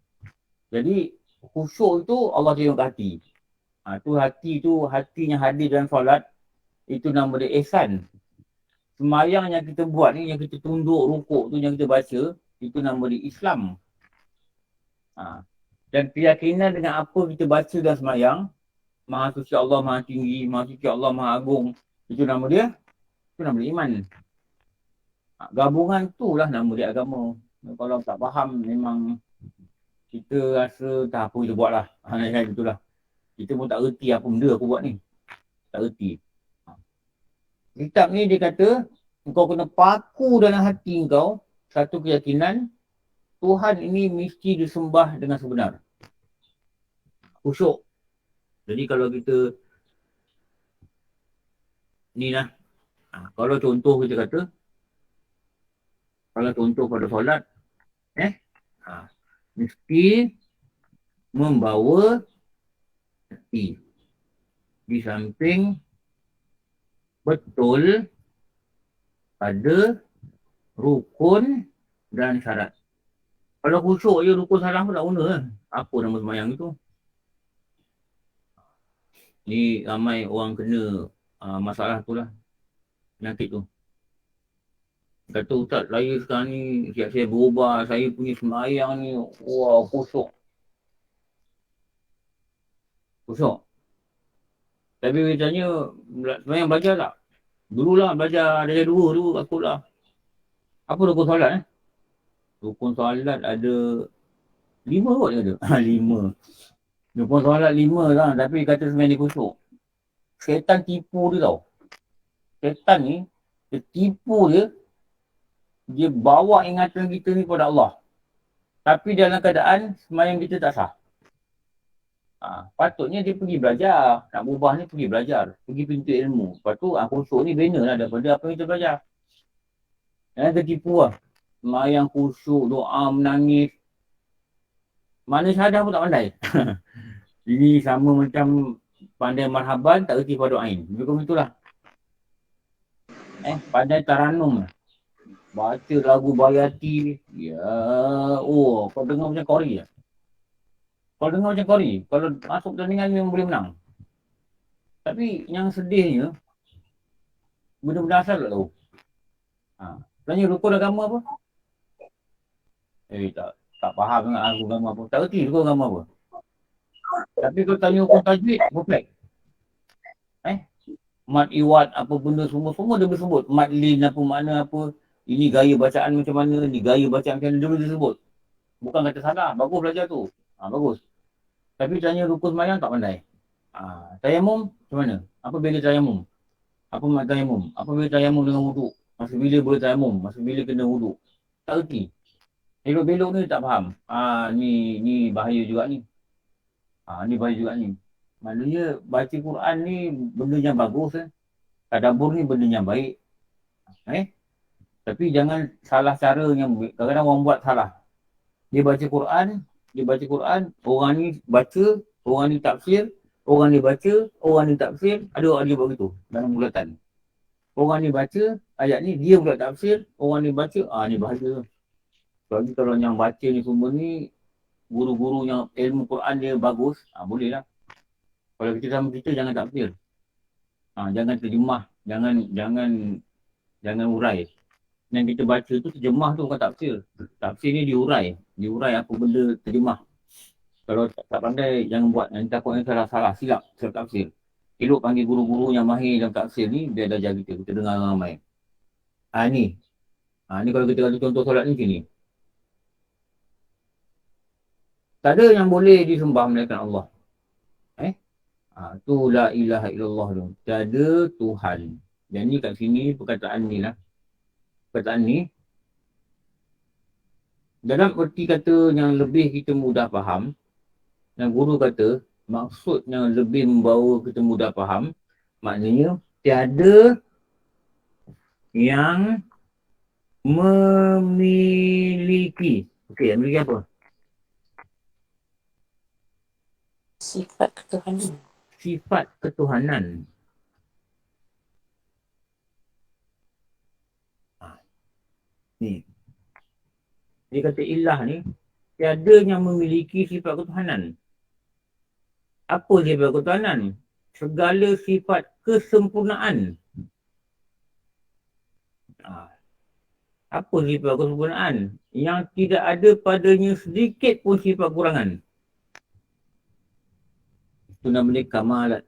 Jadi khusyuk itu Allah tengok ke hati. Tu hati yang hadir dalam solat, itu nama dia ihsan. Semayang yang kita buat ni, yang kita tunduk, rukuk tu, yang kita baca, itu nama dia Islam. Dan keyakinan dengan apa kita baca dalam semayang, Maha suci Allah, Maha tinggi, Maha suci Allah, Maha agung, itu nama dia iman. Gabungan tu lah nama dia agama. Kalau tak faham, memang kita rasa tak apa kita buat lah. Macam itulah. Kita pun tak reti apa benda aku buat ni. Tak reti. Kitab ni dia kata, kau kena paku dalam hati kau satu keyakinan, Tuhan ini mesti disembah dengan sebenar. Khusyuk. Jadi kalau kita ni lah. Kalau contoh kita kata, kalau contoh pada solat, mesti membawa hati di samping betul pada rukun dan syarat. Kalau khusyuk je rukun syarat pun tak guna lah. Apa nama semayang itu? Ni ramai orang kena masalah tu lah. Penyakit tu. Kata Ustaz, saya sekarang ni siap-siap berubah, saya punya semayang ni, wah khusyuk. Khusyuk. Tapi dia tanya, semayang belajar tak? Dululah belajar darjah 2 dulu kat sekolah. Apa rukun solat Rukun solat ada 5 kot dia ada. 5. Rukun solat 5 lah, tapi kata semayang dia khusyuk. Syaitan tipu dia tau. Syaitan ni, dia tipu dia bawa ingatan kita ni kepada Allah. Tapi dalam keadaan semayang kita tak sah. Patutnya dia pergi belajar. Nak berubah ni pergi belajar. Pergi pintu ilmu. Lepas tu khusyuk ni bina lah daripada apa yang kita belajar. Jangan tertipu lah. Semayang khusyuk, doa, menangis. Mana syahadah pun tak pandai. Ini sama macam pandai marhaban, tak reti pada ain. Macam itulah. Pandai taranum. Baca lagu Bayati. Kau dengar macam Kori lah. Kalau dengar macam Kori, kalau masuk pertandingan memang boleh menang. Tapi yang sedihnya, benda-benda asal tak tahu. Tanya rukun agama apa? Tak faham dengan agama apa. Tak reti rukun agama apa. Tapi kalau tanya rukun tajwid, perfect. Mat iwat apa benda semua dia bersebut. Mat lin apa makna apa. Ini gaya bacaan macam mana, ni gaya bacaan macam mana, dia boleh disebut. Bukan kata salah, bagus belajar tu. Bagus. Tapi tanya rukun semayang tak pandai. Tayamum macam mana? Apa beza tayamum? Apa makna tayamum? Apa beza tayamum dengan wuduk? Masa bila boleh tayamum? Masa bila kena wuduk? Tak reti. Belok-belok ni tak faham. Ni bahaya juga ni. Ni bahaya juga ni. Maknanya baca Quran ni benda yang bagus. Tadabbur ni benda yang baik. Tapi jangan salah cara yang kadang-kadang orang buat salah. Dia baca Quran, orang ni baca, orang ni tafsir, orang ni baca, orang ni tafsir, ada dia buat gitu dalam bulatan. Orang ni baca ayat ni, dia pula tafsir, orang ni baca, ni bahaya. Jadi kalau yang baca ni semua ni, guru-guru yang ilmu Quran dia bagus, boleh lah. Kalau kita sama kita, jangan tafsir. Jangan terjemah, jangan urai. Yang kita baca tu terjemah tu bukan tafsir. Tafsir ni diurai apa benda terjemah. Kalau tak pandai, jangan buat. Nanti takutnya salah-salah, silap tafsir. Elok panggil guru-guru yang mahir dalam tafsir ni, dia dah ajar kita dengar ramai. Ni kalau kita kata contoh solat ni sini. Tak ada yang boleh disembah melainkan Allah. Tu la ilaha illallah tu. Tiada Tuhan. Dan ni kat sini perkataan ni lah. Perkataan ni dalam erti kata yang lebih kita mudah faham, yang guru kata maksud yang lebih membawa kita mudah faham, maknanya tiada yang memiliki. Okey, yang memiliki apa? Sifat ketuhanan. Sifat ketuhanan. Ni. Dia kata ilah ni, tiada yang memiliki sifat ketuhanan. Apa sifat ketuhanan? Segala sifat kesempurnaan. Apa sifat kesempurnaan? Yang tidak ada padanya sedikit pun sifat kurangan. Itu namanya kamalat.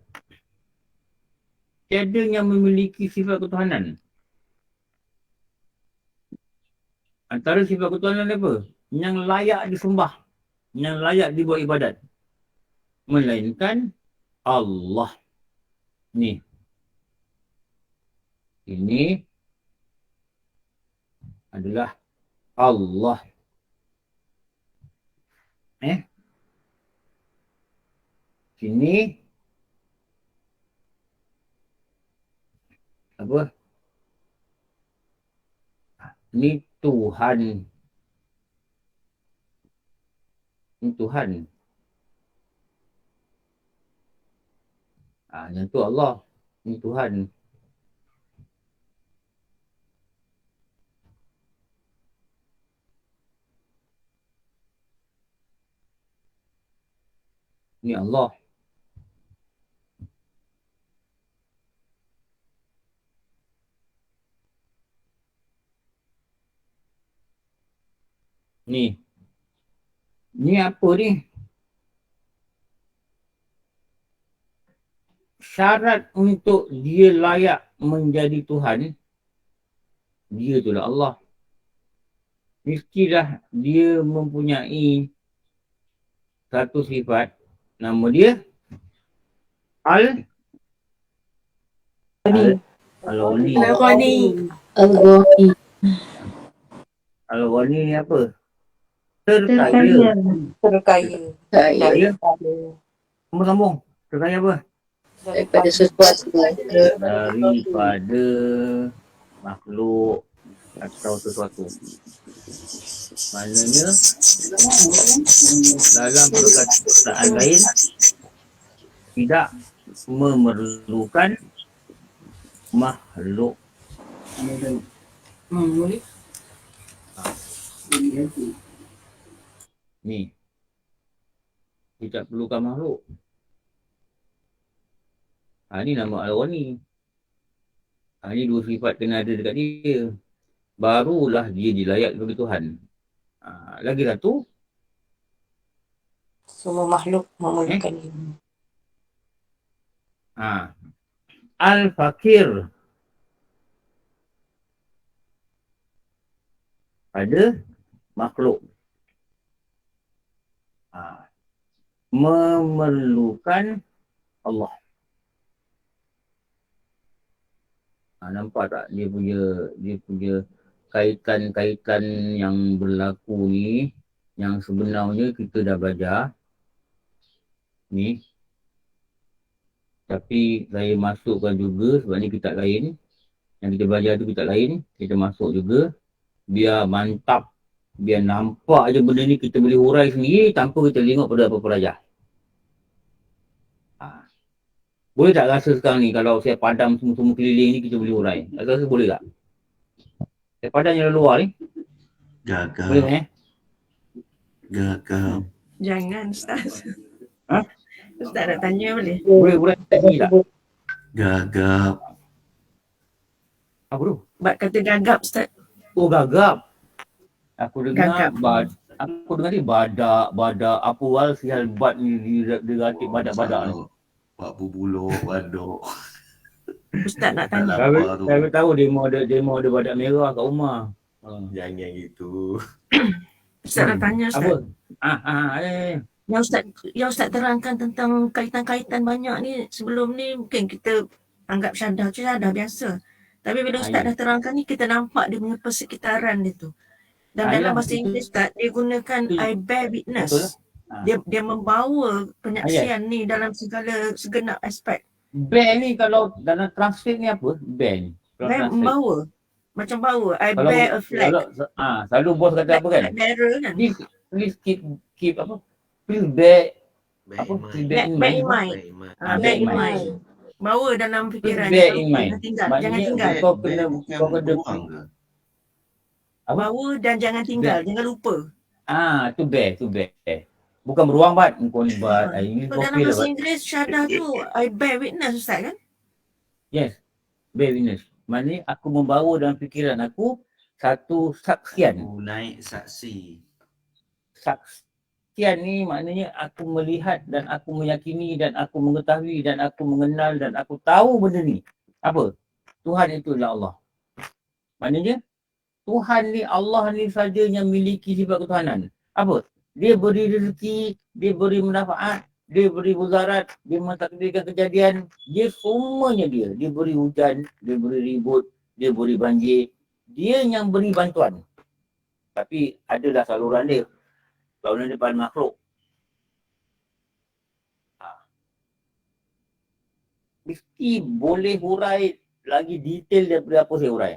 Tiada yang memiliki sifat ketuhanan. Antara sifat ketuhanan apa? Yang layak disembah. Yang layak dibuat ibadat. Melainkan Allah. Ni. Ini adalah Allah. Sini apa? Ni Tuhan. Ni Tuhan. Yang tu Allah. Ni Tuhan. Ni Allah. Ni. Ni apa ni? Syarat untuk dia layak menjadi Tuhan, dia itulah Allah. Mestilah dia mempunyai satu sifat, nama dia Al-Ghani. Al-Ghani ni apa? Terkaya. Sambung. Terkaya apa? Daripada sesuatu. Daripada makhluk atau sesuatu. Maknanya dalam perkataan lain tidak memerlukan makhluk. Boleh. Ni. Tidak perlukan makhluk. Ni nama Al-Ghani. Ni dua sifat kena ada dekat dia. Barulah dia dilayak sebagai Tuhan. Lagi satu. Semua makhluk memerlukan dia. Al-Fakir. Pada makhluk. Memerlukan Allah. Nampak tak dia punya kaitan-kaitan yang berlaku ni, yang sebenarnya kita dah belajar ni, tapi saya masukkan juga sebab ni kitab lain, yang kita belajar tu kitab lain, kita masuk juga biar mantap, biar nampak je benda ni kita boleh hurai sendiri tanpa kita tengok pada apa pelajar. Boleh tak rasa sekarang ni kalau saya padam semua-semua keliling ni kita boleh hurai? Rasa boleh tak? Saya padam yang luar ni. Gagap. Boleh Gagap. Jangan, Ustaz. Ustaz nak tanya boleh? Boleh hurai tak ni tak? Gagap. Apa tu? Bab kata gagap, Ustaz. Oh, gagap. Aku dengar Gagap. aku dengar ni badak apa wal sial bat ni dia ratip badak-badak ni. Pak Bubulok, Badok. Ustaz nak tanya. Saya tahu dia mau ada badak merah kat rumah. Jangan gitu. Ustaz nak tanya, Ustaz. Apa? Yang Ustaz terangkan tentang kaitan-kaitan banyak ni, sebelum ni mungkin kita anggap syahadah biasa. Tapi bila Ustaz dah terangkan ni, kita nampak dia punya persekitaran dia tu. Dan dalam bahasa Inggeris, Ustaz, dia gunakan I bear witness. Dia membawa penyaksian ni dalam segenap aspek. Bear ni kalau dalam translate ni apa? Bear ni. Bear membawa. Macam bawa. I bear a flag. Selalu bos kata apa kan? Bearer kan? Please keep apa? Please bear apa? Please bear in mind. Bear in mind. Bawa dalam fikiran. Bear in mind. Jangan tinggal. Kau kena Apa? Bawa dan jangan tinggal, jangan lupa. Tu best. Bukan beruang bat. Kau ni bat. Ini So, dalam kopi lah bahasa bat. Inggeris syahadah tu I bear witness Ustaz kan? Yes. Bear witness. Maknanya aku membawa dalam fikiran aku satu saksian. Aku naik saksi. Saksian ni maknanya aku melihat dan aku meyakini dan aku mengetahui dan aku mengenal dan aku tahu benda ni. Apa? Tuhan itu adalah Allah. Maknanya Tuhan ni, Allah ni saja yang miliki sifat ketuhanan. Apa? Dia beri rezeki, dia beri manfaat, dia beri mudarat, dia mentakdirkan kejadian. Dia semuanya dia. Dia beri hujan, dia beri ribut, dia beri banjir. Dia yang beri bantuan. Tapi adalah saluran dia. Saluran depan makhluk. Mesti boleh hurai lagi detail daripada apa saya hurai.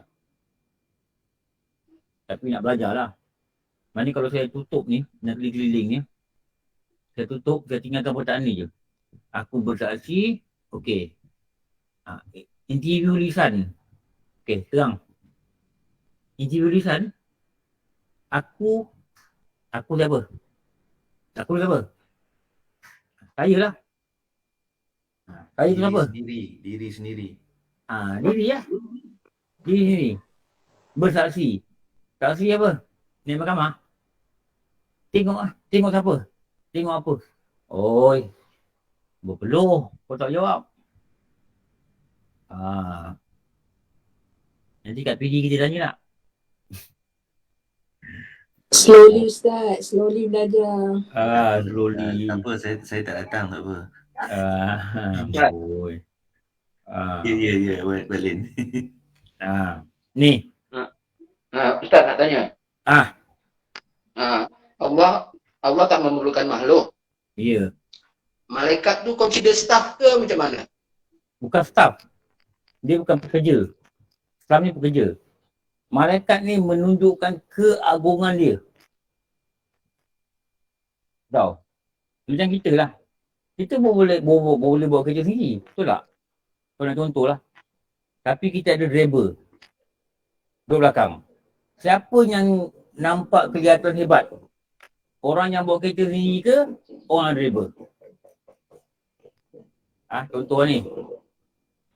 Tapi nak belajar lah. Maknanya kalau saya tutup ni, nak keliling ni, saya tutup, saya tinggalkan perkataan ni je. Aku bersaksi, okey. Interview lisan. Okey, terang. Interview lisan, aku siapa? Aku siapa? Saya lah. Saya tu siapa? Diri sendiri. Diri lah. Diri sendiri. Bersaksi. Saksi apa? Ni mahkamah. Tengok siapa? Tengok apa? Oi. Berpeluh. Kau tak jawab. Nanti kat PG kita tanya nak. Slowly Ustaz, slowly belajar. Slowly. Tak apa, saya tak datang, tak apa. Oi. Ya, Balin. Ni. Ustaz nak tanya. Ah. Allah tak memerlukan makhluk. Ya. Malaikat tu consider staff ke macam mana? Bukan staff. Dia bukan pekerja. Staff ni pekerja. Malaikat ni menunjukkan keagungan dia. Tahu? Macam kita lah. Kita pun boleh buat kerja sendiri. Betul tak? Kau nak contoh lah. Tapi kita ada driver. Duduk belakang. Siapa yang nampak kelihatan hebat? Orang yang bawa kereta sendiri ke? Orang driver? Contoh ni.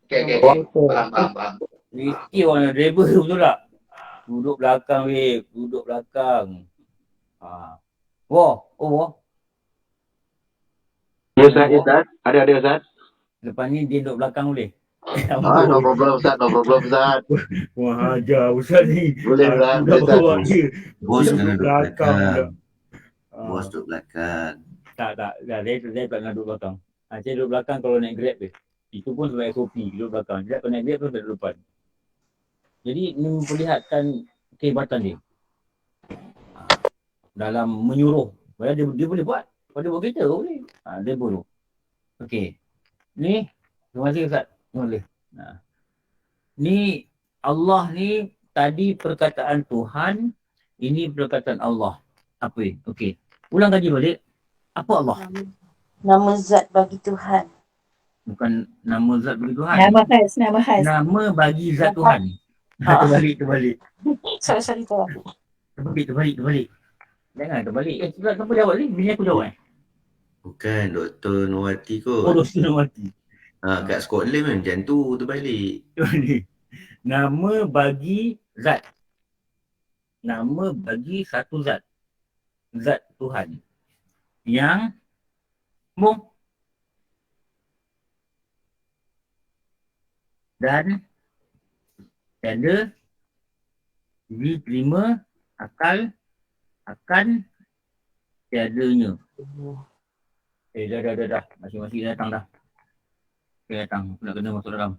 Okay. Faham. Mesti orang yang driver betul tak? Duduk belakang weh. Duduk belakang. Wah. Ya Ustaz. Ada Ustaz. Lepas ni dia duduk belakang boleh? No problem Ustaz. Wah ajar Ustaz ni. Boleh Ustaz. Bos kena duduk belakang. pula. Bos duduk belakang. Tak. Saya tak nak duduk belakang. Saya duduk belakang kalau naik Grab je. Itu pun sebab SOP, duduk belakang. Kalau naik Grab tu saya duduk depan. Jadi ini memperlihatkan kehebatan dia. Dalam menyuruh. Padahal dia boleh buat. Kalau dia buat kereta boleh. Dia boleh. Okey. Ni, terima kasih Ustaz. Boleh. Ni Allah ni tadi perkataan Tuhan, ini perkataan Allah. Apa ni? Okey. Ulang kaji balik. Apa Allah? Nama zat bagi Tuhan. Bukan nama zat bagi Tuhan. Nama khas. Nama bagi zat Tuhan. Terbalik. Sorry tu. Terbalik. Jangan terbalik. Siapa jawab ni? Bini aku jawab Bukan Dr. Nowati kot. Dr. Nowati. Kat Scotland kan macam tu terbalik. Nama bagi zat. Nama bagi satu zat. Zat Tuhan. Yang dan tiada diterima akal akan tiadanya. Dah. Masing-masing datang dah. Okay, datang. Nak kena masuk dalam.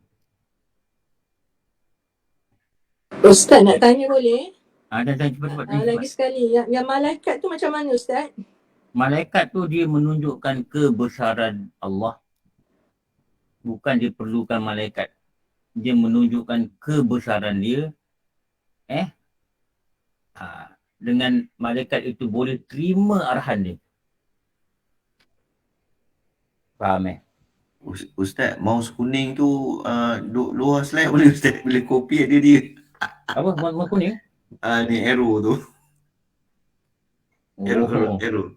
Ustaz nak tanya boleh? Dan cepat-cepat. Lagi sekali, yang malaikat tu macam mana Ustaz? Malaikat tu dia menunjukkan kebesaran Allah. Bukan dia perlukan malaikat. Dia menunjukkan kebesaran dia. Dengan malaikat itu boleh terima arahan dia. Faham Ustaz, mouse kuning tu duduk luar slide boleh Ustaz? Boleh copy dia. Apa? Mouse kuning? Ni arrow tu. Oh, Arrow.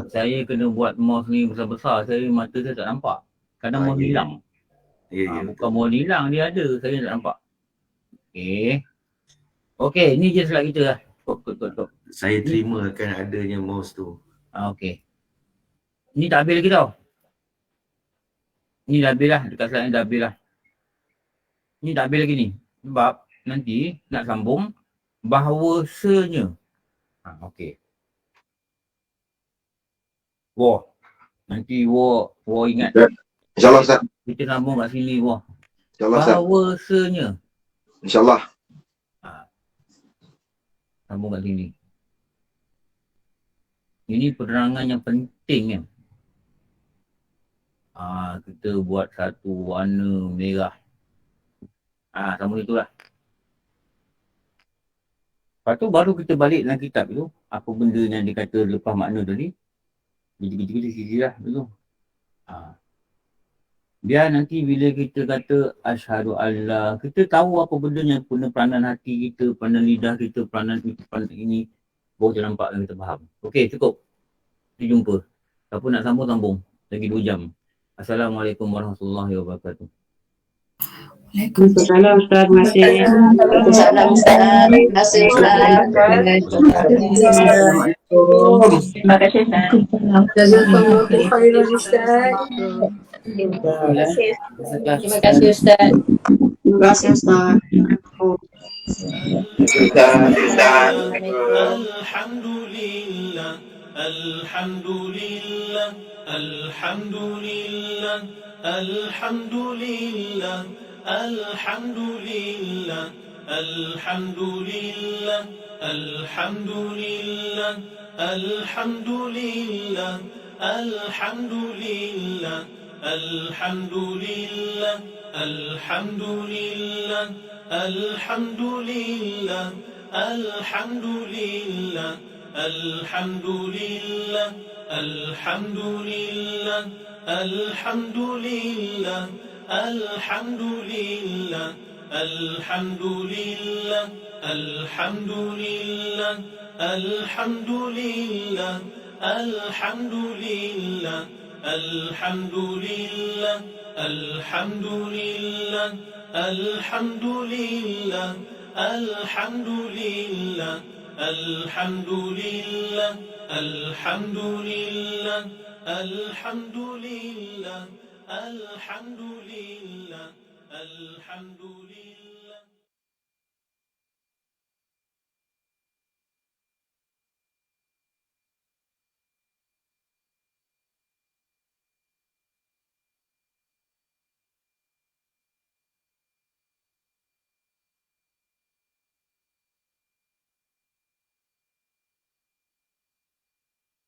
saya kena buat mouse ni besar-besar. Mata saya tak nampak. Kadang mouse Ya. hilang. Ya, Bukan mouse hilang, dia ada. Saya tak nampak. Okey, ni je slide kita lah. Kop. Saya terimakan adanya mouse tu. Okey. Ni tak habis lagi tau. Ni dah habis lah. Dekat slide ni dah habis lah. Ni tak habis lagi ni. Sebab nanti nak sambung bahawasanya. Okey. Wah. Nanti wah ingat. InsyaAllah Ustaz. Kita sambung kat sini wah. InsyaAllah Ustaz. Bahawasanya. InsyaAllah. Sambung kat sini. Ini penerangan yang penting kan. Kita buat satu warna merah. Sama itulah. Lepas tu baru kita balik dalam kitab tu. Apa benda yang dia kata lepas makna tadi. Kita sisi lah tu. Biar nanti bila kita kata asyhadu alla, kita tahu apa benda yang guna peranan hati kita, peranan lidah kita, peranan ini. Baru kita nampak dan kita faham. Okey, cukup. Kita jumpa. Siapa nak sambung. Lagi 2 jam. Assalamualaikum warahmatullahi wabarakatuh. Waalaikumsalam Ustaz. Terima kasih. Waalaikumsalam Ustaz. Terima kasih Ustaz. Terima kasih Ustaz. Jazakallahu khairan Ustaz. Terima kasih Ustaz. Terima kasih Ustaz. Alhamdulillah.